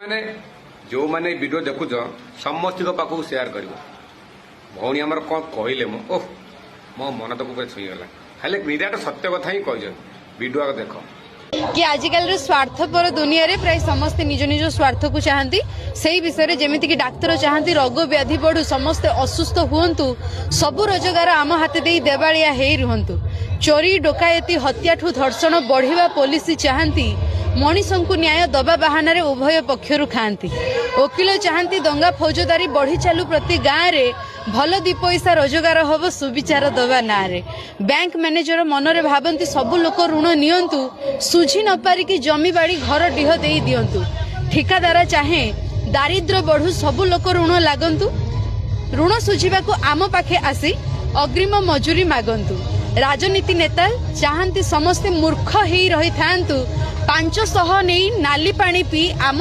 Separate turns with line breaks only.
मैंने जो मैंने वीडियो देखुच समस्त पाखक सेयार कर भौणी आमर कौन कहले ओह मो मन तक पूरा छुईगला हेल्ले निराट सत्य कथा ही कह वीडियो देख
कि आजिकल स्वार्थपर दुनिया रे प्राय समस्ते निज निज स्वार्थ को चाहती से विषय जमी कि डाक्तर चाहती रोग व्याधि बढ़ू समस्ते असुस्थ हुंतु सबु रोजगार आम हाथ दे देवालिया हे रुहंतु चोरी डकायती हत्या ठू धर्षण बढ़िवा पुलिस चाहती मनीषों को न्याय दबा बाहाना रे उभय पक्षरु खाती वकिल चाहती दंगा फौजदारी बढ़ी चालू प्रति गाँव रे भल दी पैसा रोजगार हम सुविचार दबा ना रे बैंक मैनेजर मनरे भावती सबु लोक ऋण नियंतु सुझी न पारिकी जमी बाड़ी घर डीह दे दियंतु ठिकादार चाहे दारिद्र बढ़ू सबु लोक ऋण लागंतु ऋण सुझीबा को आम पाखे आसी अग्रिम मजूरी मागंतु राजनीति नेता चाहती समस्ते मूर्ख ही रही था 500 नहीं नाली पानी पी आम